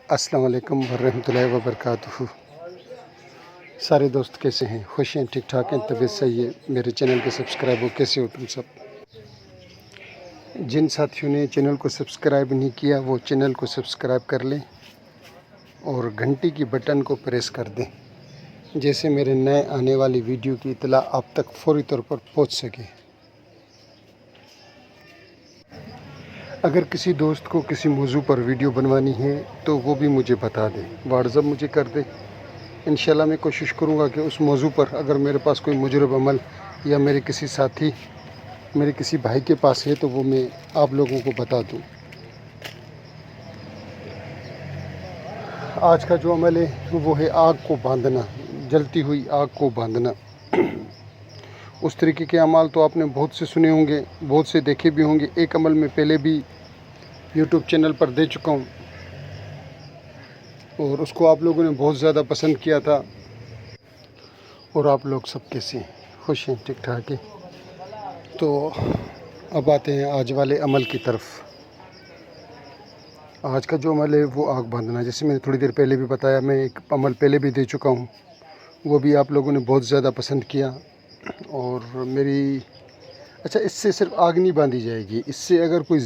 السلام علیکم ورحمۃ اللہ وبرکاتہ۔ سارے دوست کیسے ہیں؟ خوش ہیں؟ ٹھیک ٹھاک ہیں؟ طبیعت صحیح ہے؟ میرے چینل کے سبسکرائب ہو، کیسے ہو تم سب؟ جن ساتھیوں نے چینل کو سبسکرائب نہیں کیا وہ چینل کو سبسکرائب کر لیں اور گھنٹی کی بٹن کو پریس کر دیں، جیسے میرے نئے آنے والی ویڈیو کی اطلاع آپ تک فوری طور پر پہنچ سکے۔ اگر کسی دوست کو کسی موضوع پر ویڈیو بنوانی ہے تو وہ بھی مجھے بتا دیں، واٹس ایپ مجھے کر دیں۔ انشاءاللہ میں کوشش کروں گا کہ اس موضوع پر اگر میرے پاس کوئی مجرب عمل یا میرے کسی ساتھی، میرے کسی بھائی کے پاس ہے تو وہ میں آپ لوگوں کو بتا دوں۔ آج کا جو عمل ہے وہ ہے آگ کو باندھنا، جلتی ہوئی آگ کو باندھنا۔ اس طریقے کے اعمال تو آپ نے بہت سے سنے ہوں گے، بہت سے دیکھے بھی ہوں گے۔ ایک عمل میں پہلے بھی یوٹیوب چینل پر دے چکا ہوں اور اس کو آپ لوگوں نے بہت زیادہ پسند کیا تھا۔ اور آپ لوگ سب کیسے ہیں؟ خوش ہیں؟ ٹھیک ٹھاک ہیں؟ تو اب آتے ہیں آج والے عمل کی طرف۔ آج کا جو عمل ہے وہ آگ باندھنا، جیسے میں نے تھوڑی دیر پہلے بھی بتایا، میں ایک عمل پہلے بھی دے چکا ہوں، وہ بھی آپ لوگوں نے بہت زیادہ پسند کیا۔ اور اچھا، اس سے صرف آگ نہیں باندھی جائے گی، اس سے اگر کوئی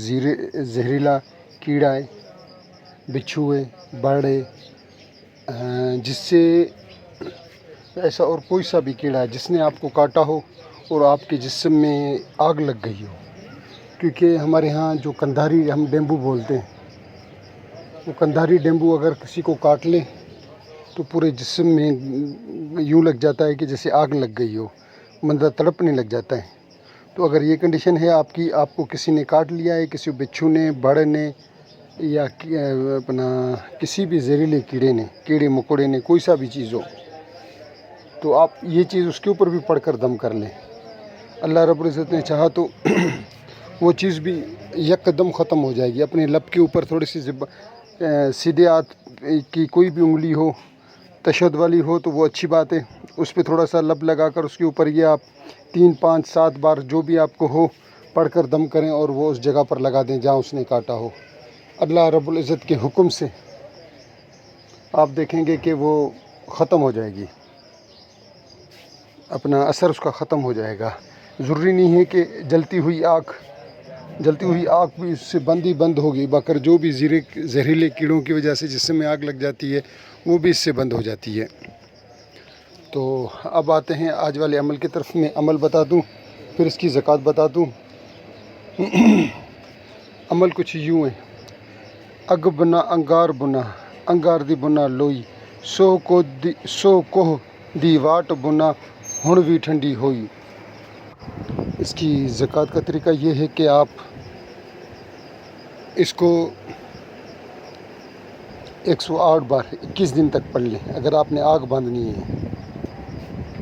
زہریلا کیڑا ہے، بچھو ہے، بڑ ہے، جس سے ایسا اور کوئی سا بھی کیڑا ہے جس نے آپ کو کاٹا ہو اور آپ کے جسم میں آگ لگ گئی ہو، کیونکہ ہمارے ہاں جو کندھاری ہم ڈینگو بولتے ہیں، وہ کندھاری ڈینگو اگر کسی کو کاٹ لے تو پورے جسم میں یوں لگ جاتا ہے کہ جیسے آگ لگ گئی ہو، بندہ تڑپنے لگ جاتا ہے۔ تو اگر یہ کنڈیشن ہے آپ کی، آپ کو کسی نے کاٹ لیا ہے، کسی بچھو نے، بڑ نے، یا کسی بھی زہریلے کیڑے مکوڑے نے، کوئی سا بھی چیز ہو، تو آپ یہ چیز اس کے اوپر بھی پڑھ کر دم کر لیں۔ اللہ رب العزت نے چاہا تو وہ چیز بھی یک دم ختم ہو جائے گی۔ اپنے لب کے اوپر تھوڑی سی سیدھے ہاتھ کی کوئی بھی انگلی ہو، تشدد والی ہو تو وہ اچھی بات ہے، اس پہ تھوڑا سا لب لگا کر اس کے اوپر یہ آپ 3 5 7 بار جو بھی آپ کو ہو پڑھ کر دم کریں اور وہ اس جگہ پر لگا دیں جہاں اس نے کاٹا ہو۔ اللہ رب العزت کے حکم سے آپ دیکھیں گے کہ وہ ختم ہو جائے گی، اپنا اثر اس کا ختم ہو جائے گا۔ ضروری نہیں ہے کہ جلتی ہوئی آگ بھی اس سے بند ہوگی، بکر جو بھی زہریلے کیڑوں کی وجہ سے جسم میں آگ لگ جاتی ہے وہ بھی اس سے بند ہو جاتی ہے۔ تو اب آتے ہیں آج والے عمل کی طرف۔ میں عمل بتا دوں پھر اس کی زکوٰۃ بتا دوں۔ عمل کچھ یوں ہے: اگ بنا انگار بنا، انگار دی بنا لوئی، سو کوہ دی واٹ بنا، ہن بھی ٹھنڈی ہوئی۔ اس کی زکوٰۃ کا طریقہ یہ ہے کہ آپ اس کو 108 بار 21 دن تک پڑھ لیں، اگر آپ نے آگ باندھنی ہے،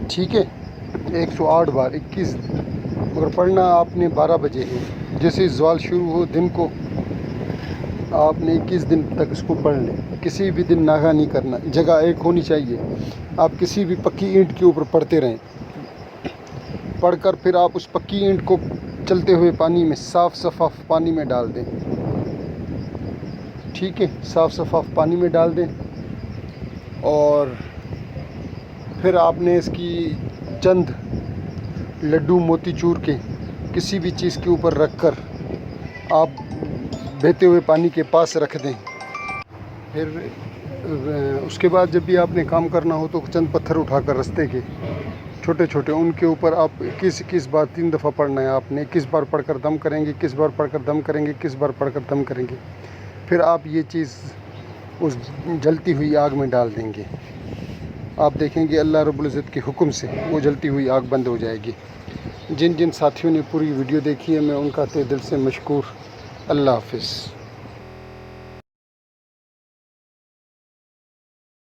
ٹھیک ہے؟ 108 بار 21 اگر پڑھنا آپ نے 12 بجے ہے، جیسے زوال شروع ہو دن کو، آپ نے 21 دن تک اس کو پڑھ لیں۔ کسی بھی دن ناغہ نہیں کرنا، جگہ ایک ہونی چاہیے، آپ کسی بھی پکی اینٹ کے اوپر پڑھتے رہیں۔ پڑھ کر پھر آپ اس پکی اینٹ کو چلتے ہوئے پانی میں، صاف شفاف پانی میں ڈال دیں، ٹھیک ہے؟ صاف شفاف پانی میں ڈال دیں اور پھر آپ نے اس کی چند لڈو موتی چور کے کسی بھی چیز کے اوپر رکھ کر آپ بہتے ہوئے پانی کے پاس رکھ دیں۔ پھر اس کے بعد جب بھی آپ نے کام کرنا ہو تو چند پتھر اٹھا کر رستے کے چھوٹے چھوٹے، ان کے اوپر آپ 21 بار 3 دفعہ پڑھنا ہے۔ آپ نے 21 بار پڑھ کر دم کریں گے، 21 بار پڑھ کر دم کریں گے، 21 بار پڑھ کر دم کریں گے۔ پھر آپ یہ چیز اس جلتی ہوئی آگ میں ڈال دیں گے۔ آپ دیکھیں گے اللہ رب العزت کے حکم سے وہ جلتی ہوئی آگ بند ہو جائے گی۔ جن ساتھیوں نے پوری ویڈیو دیکھی ہے میں ان کا تہ دل سے مشکور۔ اللہ حافظ۔